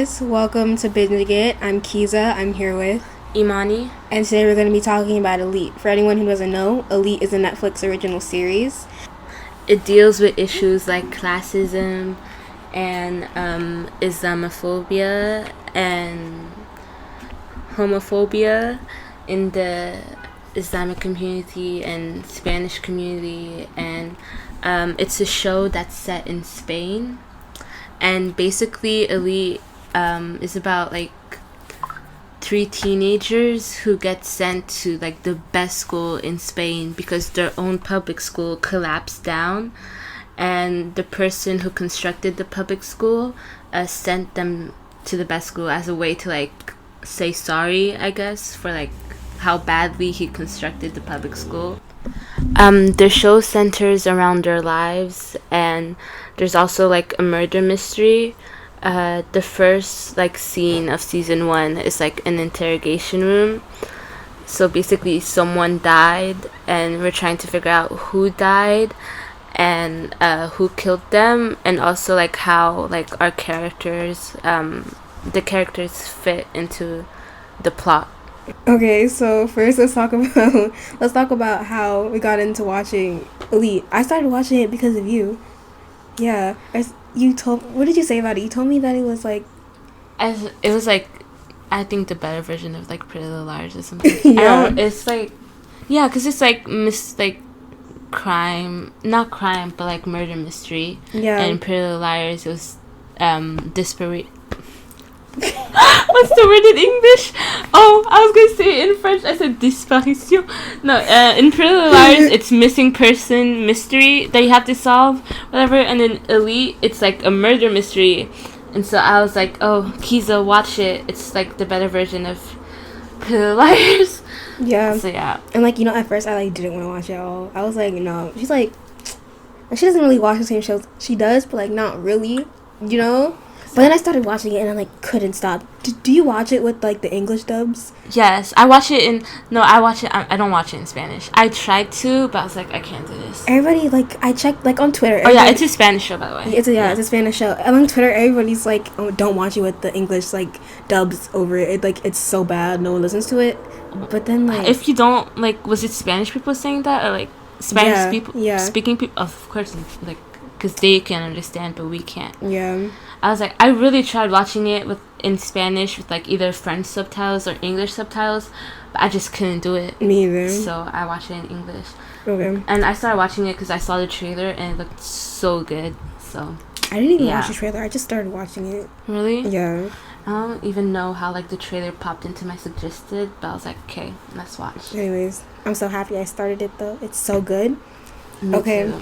guys, welcome to Binging It. I'm Kiza. I'm here with Imani. And today we're going to be talking about Elite. For anyone who doesn't know, Elite is a Netflix original series. It deals with issues like classism and Islamophobia and homophobia in the Islamic community and Spanish community, and it's a show that's set in Spain. And basically Elite is about like 3 teenagers who get sent to like the best school in Spain because their own public school collapsed down, and the person who constructed the public school sent them to the best school as a way to like say sorry, I guess, for like how badly he constructed the public school. The show centers around their lives, and there's also like a murder mystery. The first like scene of season 1 is like an interrogation room. So basically someone died and we're trying to figure out who died and who killed them, and also like how like our characters the characters fit into the plot. Okay, so first let's talk about how we got into watching Elite. I started watching it because of you. Yeah, what did you say about it? You told me that it was like It was like, I think the better version of like Pretty Little Liars or something. Yeah. It's like, yeah, because it's like crime, not crime, but like murder mystery. Yeah. And Pretty Little Liars, it was disparate. What's the word in English? Oh, I was gonna say it in French. I said disparition. No, in Pretty Little Liars, it's missing person mystery that you have to solve, whatever. And in Elite, it's like a murder mystery. And so I was like, oh, Kiza, watch it. It's like the better version of Pretty Little Liars. Yeah. So yeah. And like, at first I like didn't want to watch it at all. I was like, no. She's like, she doesn't really watch the same shows. She does, but like not really, But then I started watching it and I like couldn't stop. Do you watch it with like the English dubs? Yes, I watch it in. No, I watch it. I don't watch it in Spanish. I tried to, but I was like, I can't do this. Everybody I checked like on Twitter. Oh yeah, it's a Spanish show, by the way. It's a Spanish show. And on Twitter, everybody's like, oh, don't watch it with the English like dubs over it. It's so bad. No one listens to it. But then like, if you don't like, was it Spanish people saying that, or like Spanish people speaking people? Of course, like, because they can understand, but we can't. Yeah. I was like, I really tried watching it in Spanish with like either French subtitles or English subtitles, but I just couldn't do it. Me either. So I watched it in English. Okay. And I started watching it because I saw the trailer and it looked so good. So I didn't even watch the trailer. I just started watching it. Really? Yeah. I don't even know how like the trailer popped into my suggested, but I was like, okay, let's watch. Anyways, I'm so happy I started it though. It's so good. Me too.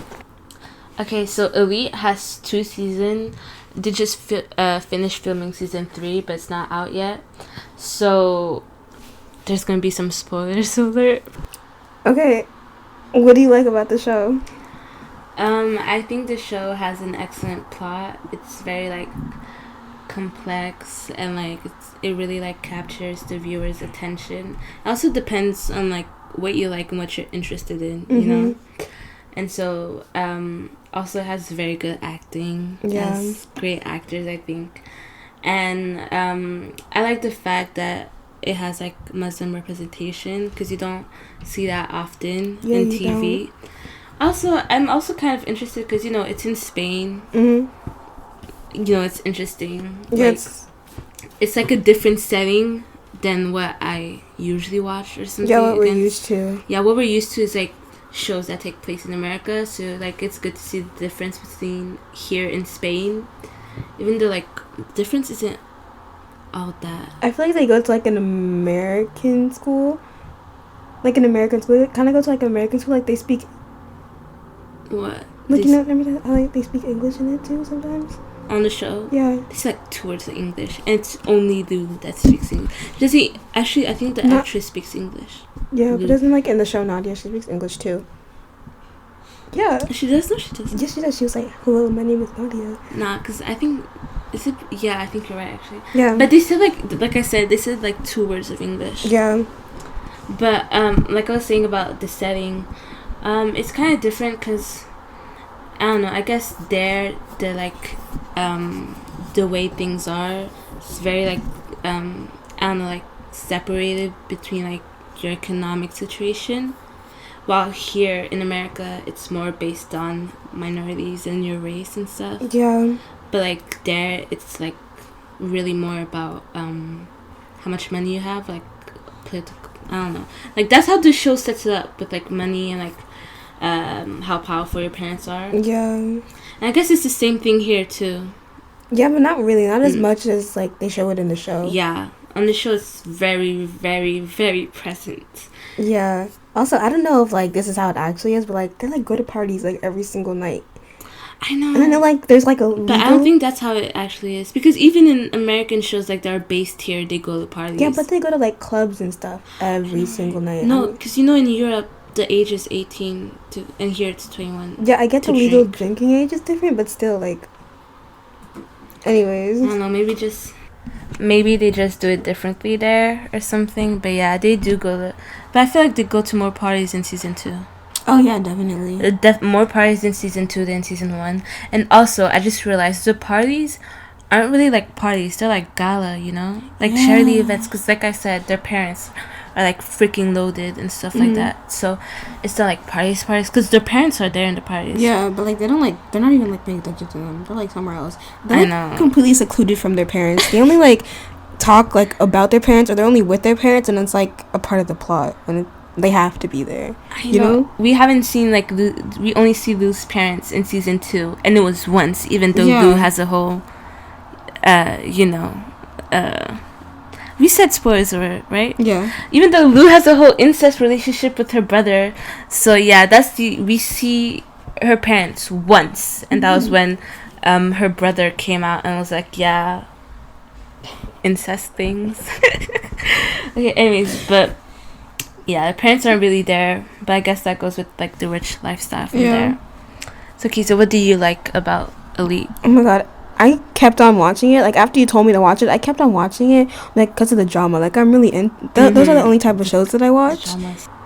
Okay, so Elite has 2 seasons. They just finished filming season 3, but it's not out yet. So there's gonna be some spoilers alert. Okay, what do you like about the show? I think the show has an excellent plot. It's very like complex, and like it really like captures the viewer's attention. It also depends on like what you like and what you're interested in, you know. And so also has very good acting. Yeah. Has great actors, I think. And I like the fact that it has like Muslim representation, because you don't see that often in TV. Also, I'm also kind of interested because it's in Spain. It's interesting. Yes. Like, it's like a different setting than what I usually watch or something. Yeah, what we're used to. Yeah, what we're used to is like shows that take place in America. So like it's good to see the difference between here in Spain, even though like the difference isn't all that. I feel like they go to like an American school. Like an American school, they kind of go to like an American school. Like they speak. What? Like remember how like they speak English in it too sometimes. On the show? Yeah. It's like 2 words of English. And it's only Lou that speaks English. Does he... Actually, I think the actress speaks English. Yeah, Lou. but doesn't like in the show Nadia, she speaks English too. Yeah. She does? No, she doesn't. Yes, she does. She was like, hello, my name is Nadia. Nah, because I think... Is it... Yeah, I think you're right, actually. Yeah. But they said like I said, they said like 2 words of English. Yeah. But, like I was saying about the setting, it's kind of different because... I don't know, I guess they're like the way things are. It's very like I don't know, like separated between like your economic situation. While here in America, it's more based on minorities and your race and stuff. Yeah. But like there, it's like really more about how much money you have, like political. I don't know. Like that's how the show sets it up with like money and like how powerful your parents are. Yeah. And I guess it's the same thing here too. Yeah, but not really. Not as much as like they show it in the show. Yeah, on the show it's very, very, very present. Yeah. Also, I don't know if like this is how it actually is, but like they like go to parties like every single night. I know. And then like there's like a legal... But I don't think that's how it actually is, because even in American shows like that are based here, they go to parties. Yeah, but they go to like clubs and stuff every single night. No, because you know in Europe the age is 18 and here it's 21. Yeah, I get the legal drinking age is different, but still like. Anyways, I don't know. Maybe they just do it differently there or something. But yeah, they do go to. But I feel like they go to more parties in season 2. Oh yeah, definitely. More parties in season 2 than season 1. And also, I just realized the parties aren't really like parties. They're like gala, you know, like charity events. Because like I said, their parents are like freaking loaded and stuff like that. So it's not like parties because their parents are there in the parties. Yeah, but like they're not even like paying attention to them. They're like somewhere else. They're I know. Completely secluded from their parents. They only like talk like about their parents, or they're only with their parents, and it's like a part of the plot, and they have to be there. You know? We haven't seen like we only see Lou's parents in season 2, and it was once, even though Lou has a whole we said spoilers alert, right? Yeah. Even though Lou has a whole incest relationship with her brother, so yeah, we see her parents once, and that was when her brother came out and was like, yeah, incest things. Okay, anyways, but yeah, the parents aren't really there, but I guess that goes with like the rich lifestyle from there. So Kisa, what do you like about Elite? Oh my god, I kept on watching it. Like after you told me to watch it, I kept on watching it like because of the drama. Like I'm really in. Those are the only type of shows that I watch.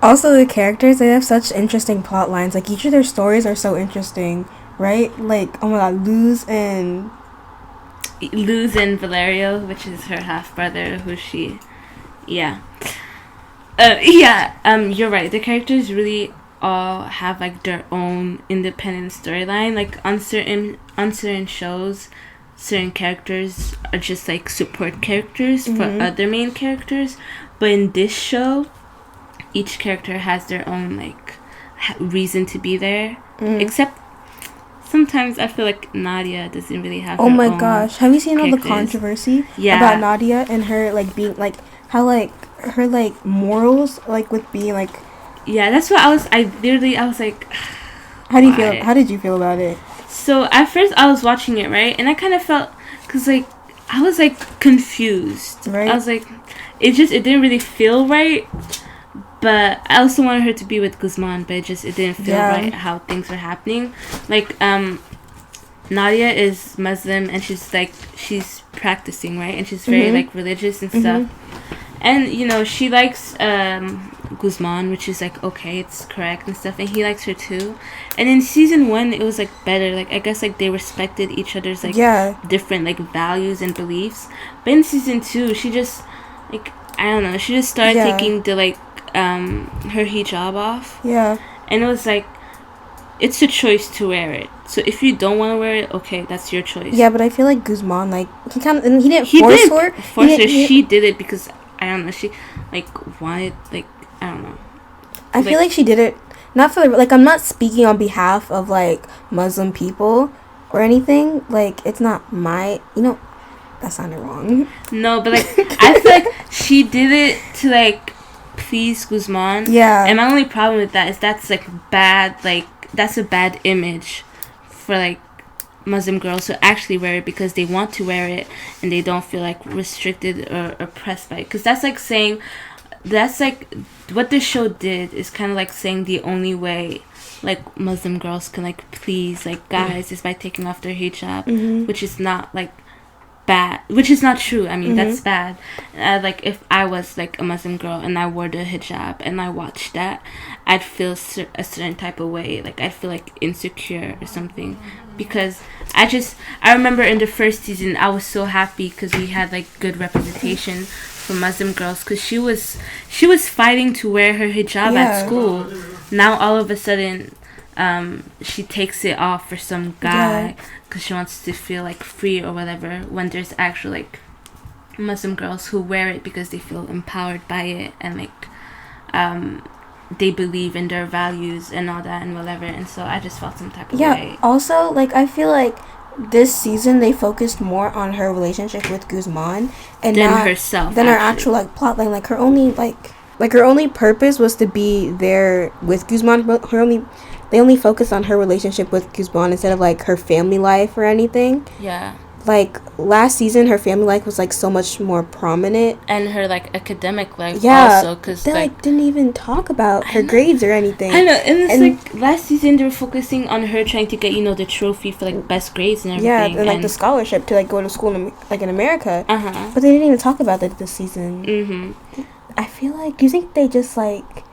Also, the characters, they have such interesting plot lines. Like each of their stories are so interesting, right? Like oh my god, Luz and Valerio, which is her half brother, you're right. The characters really all have like their own independent storyline. Like on certain shows, certain characters are just like support characters for other main characters, but in this show, each character has their own like reason to be there. Except sometimes I feel like Nadia doesn't really have. Oh my gosh, have you seen all the controversy about Nadia and her like being like how like her like morals like with being like. Yeah, that's what I was like, how do you feel? How did you feel about it? So at first I was watching it, right, and I kind of felt, cause like I was like confused. Right. I was like, it didn't really feel right. But I also wanted her to be with Guzman, but it didn't feel right how things were happening. Like Nadia is Muslim and she's practicing, right, and she's very like religious and stuff. And you know she likes Guzman, which is like okay, it's correct and stuff, and he likes her too. And in season 1 it was like better, like I guess like they respected each other's like different like values and beliefs. But in season 2 she just like I don't know, she just started taking the like her hijab off. And it was like it's a choice to wear it. So if you don't want to wear it, okay, that's your choice. Yeah, but I feel like Guzman, like he didn't force her. She did it because I don't know. She like wanted like I don't know. I feel like she did it not for like I'm not speaking on behalf of like Muslim people or anything. Like it's not my that sounded wrong. No, but like I feel like she did it to like please Guzman. Yeah. And my only problem with that is that's like bad. Like that's a bad image for like Muslim girls who actually wear it because they want to wear it and they don't feel like restricted or oppressed by it. Because that's like what this show did is kind of like saying the only way like Muslim girls can like please like guys is by taking off their hijab, which is not like bad, which is not true. I mean, that's bad. Like, if I was like a Muslim girl and I wore the hijab and I watched that, I'd feel a certain type of way. Like, I'd feel like insecure or something, because I remember in the first season I was so happy because we had like good representation for Muslim girls, because she was fighting to wear her hijab at school. Now all of a sudden she takes it off for some guy because she wants to feel like free or whatever, when there's actual like Muslim girls who wear it because they feel empowered by it, and like they believe in their values and all that and whatever. And so I just felt some type of way. Also, like, I feel like this season they focused more on her relationship with Guzman and than not herself, than her actual like plot line. Like, her only purpose was to be there with Guzman. They only focused on her relationship with Guzman instead of like her family life or anything. Yeah. Like, last season her family life was like so much more prominent, and her like academic life also, because they like didn't even talk about her grades or anything. I know, and it's like last season they were focusing on her trying to get, you know, the trophy for like best grades and everything, and like the scholarship to like go to school in America. But they didn't even talk about that this season. I feel like, you think they just like,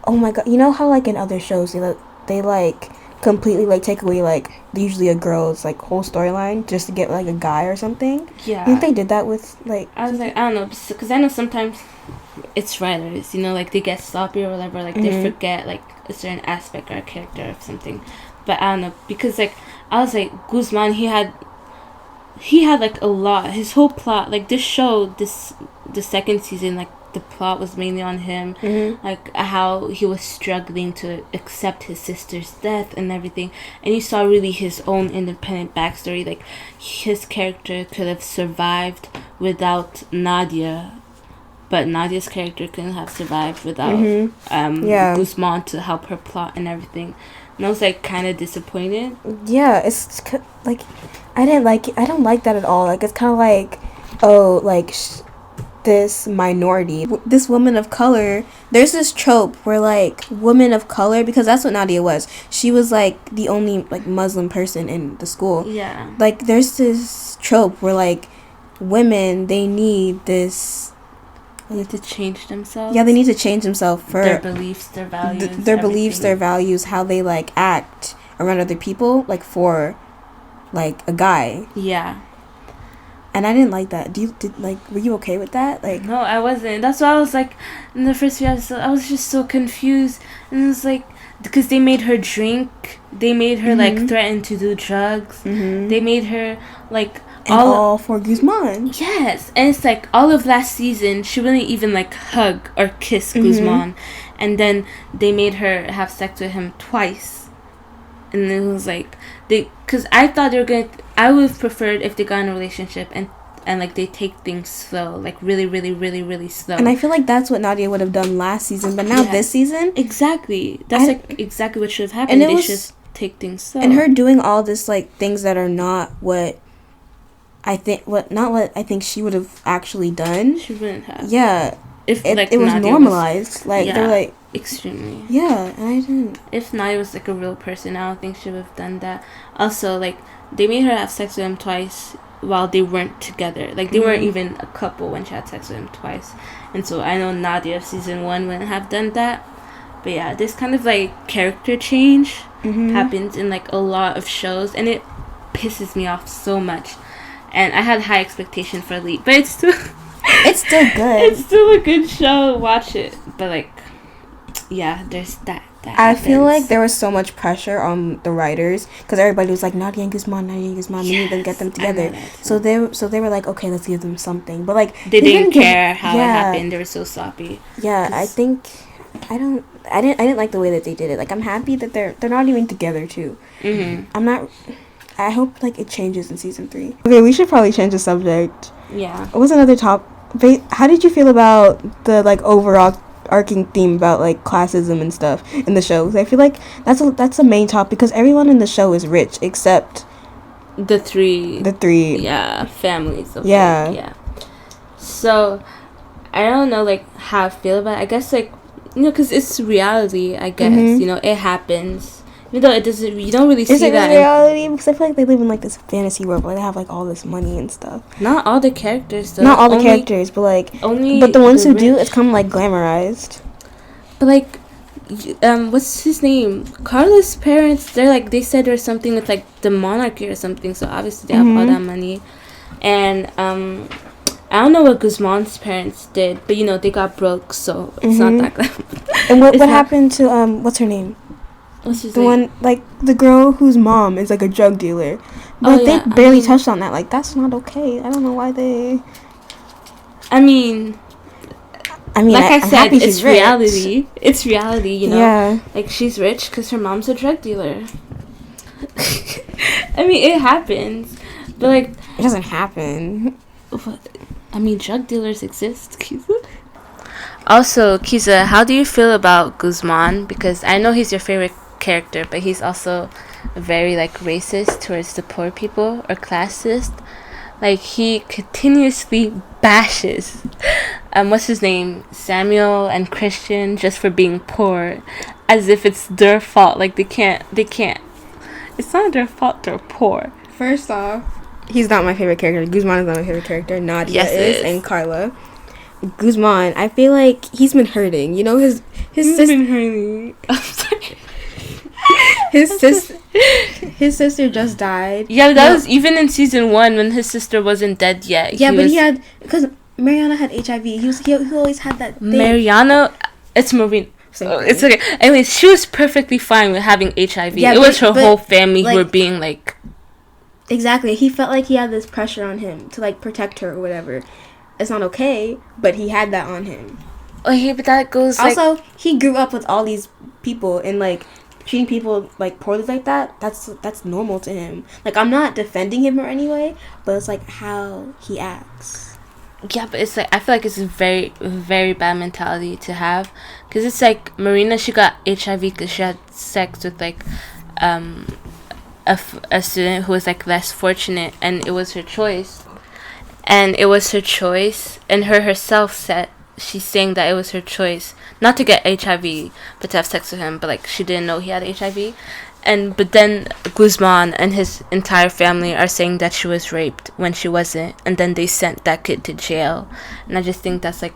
oh my god, you know how like in other shows they like completely like take away like usually a girl's like whole storyline just to get like a guy or something? Yeah. I think they did that with like, I was like, I don't know, because I know sometimes it's writers, you know, like they get sloppy or whatever, like they forget like a certain aspect or a character of something. But I don't know, because like I was like, Guzman, he had like a lot, his whole plot, like this show, the second season, like the plot was mainly on him, like how he was struggling to accept his sister's death and everything, and you saw really his own independent backstory. Like, his character could have survived without Nadia, but Nadia's character couldn't have survived without Guzman to help her plot and everything. And I was like kind of disappointed. Yeah, it's like I don't like that at all. Like, it's kind of like, oh, like this minority, this woman of color, there's this trope where like women of color, because that's what Nadia was, she was like the only like Muslim person in the school. Yeah, like there's this trope where like women, they need this, they need to change themselves. Yeah, they need to change themselves for their beliefs, their values, their values, how they like act around other people, like for like a guy. Yeah. And I didn't like that. Were you okay with that? Like, no, I wasn't. That's why I was like, in the first few episodes, I was just so confused. And it was like, because they made her drink, they made her like threaten to do drugs, they made her like all for Guzman. Yes, and it's like all of last season she wouldn't even like hug or kiss Guzman, and then they made her have sex with him twice, and it was like because I thought they were gonna. I would have preferred if they got in a relationship and like they take things slow, like really, really, really, really slow. And I feel like that's what Nadia would have done last season, but now this season, exactly. That's like exactly what should have happened. And they should take things slow. And her doing all this like things that are not what I think she would have actually done. She wouldn't have. Yeah, if it was Nadia normalized, they're like extremely. Yeah, and I didn't. If Nadia was like a real person, I don't think she would have done that. Also, like they made her have sex with him twice while they weren't together. Like they weren't even a couple when she had sex with him twice. And so I know Nadia of season 1 wouldn't have done that. But yeah, this kind of like character change happens in like a lot of shows, and it pisses me off so much. And I had high expectation for Elite, but it's still good. It's still a good show. Watch it. But like, yeah, there's that. I feel like there was so much pressure on the writers because everybody was like, Nadia and Guzman, we need to get them together. So they were like, okay, let's give them something. But like they didn't care how it happened. They were so sloppy. Yeah, I didn't like the way that they did it. Like, I'm happy that they're not even together too. I hope like it changes in season 3. Okay, we should probably change the subject. Yeah. What's another how did you feel about the like overall arcing theme about like classism and stuff in the show? I feel like that's a main topic because everyone in the show is rich except the three families of yeah. So I don't know like how I feel about it. I guess like, you know, because it's reality, I guess. You know, it happens Even though it doesn't, you don't really Is see it that. reality? Because I feel like they live in like this fantasy world where they have like all this money and stuff. Not all the characters, though. Not all the characters, but like, only but the ones who do, rich. it's kind of like glamorized. But like, what's his name? Carla's parents. They're like, they said there's something with like the monarchy or something. So obviously they have all that money, and I don't know what Guzman's parents did, but you know they got broke, so it's not that glamorous. And what happened to what's her name? What's his The name? one, like, the girl whose mom is, like, a drug dealer. But yeah, they barely touched on that. Like, that's not okay. I don't know why they... I mean, like I I'm said, happy it's she's rich. reality. It's reality, you know? Yeah. Like, she's rich because her mom's a drug dealer. I mean, it happens. But, like... It doesn't happen. I mean, drug dealers exist, Kiza. Also, Kiza, how do you feel about Guzman? Because I know he's your favorite character, but he's also very like racist towards the poor people or classist. Like he continuously bashes what's his name, Samuel and Christian, just for being poor, as if it's their fault. Like they can't it's not their fault they're poor. First off, he's not my favorite character. Guzman is not my favorite character. Nadia is, and Carla. Guzman, I feel like he's been hurting. You know, his sister been hurting. I'm sorry. his sister just died. Yeah, but that was even in season 1 when his sister wasn't dead yet. Yeah, but he had, because Mariana had HIV. He always had that thing. Mariana, it's Marina. Oh, it's okay. Anyways, she was perfectly fine with having HIV. Yeah, it was her but whole family like, who were being like... Exactly. He felt like he had this pressure on him to like protect her or whatever. It's not okay, but he had that on him. Oh, yeah, but that goes also, he grew up with all these people and like treating people like poorly like that. That's normal to him. Like, I'm not defending him or anyway, but it's like how he acts. Yeah, but it's like I feel like it's a very, very bad mentality to have, because it's like Marina, she got HIV because she had sex with like a student who was like less fortunate, and it was her choice. And it was her choice, and her herself said, she's saying that it was her choice not to get HIV but to have sex with him, but like she didn't know he had HIV. But then Guzman and his entire family are saying that she was raped when she wasn't, and then they sent that kid to jail. And I just think that's like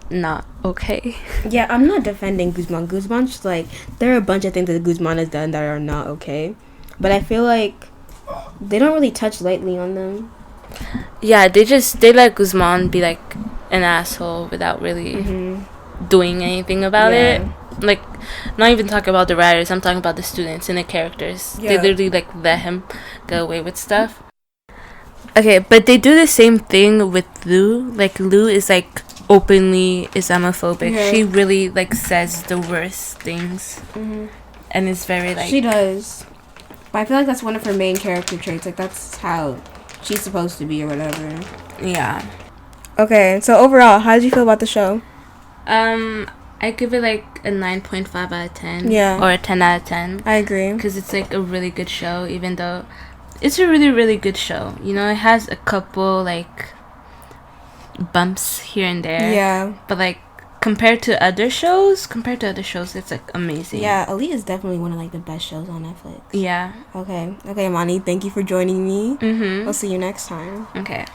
not okay. Yeah, I'm not defending Guzman. Guzman's like, there are a bunch of things that Guzman has done that are not okay, but I feel like they don't really touch lightly on them. Yeah, they let Guzman be like an asshole without really doing anything about it. Like, not even talking about the writers, I'm talking about the students and the characters. They literally like let him get away with stuff. Okay, but they do the same thing with Lou. Like, Lou is like openly Islamophobic. She really like says the worst things, and it's very like, she does. But I feel like that's one of her main character traits. Like, that's how she's supposed to be or whatever. Yeah. Okay, so overall, how did you feel about the show? I give it like a 9.5 out of 10. Yeah. Or a 10 out of 10. I agree. Because it's like a really good show, even though it's a really, really good show. You know, it has a couple like bumps here and there. Yeah. But like compared to other shows, it's like amazing. Yeah, Elite is definitely one of like the best shows on Netflix. Yeah. Okay, Mani, thank you for joining me. We'll see you next time. Okay.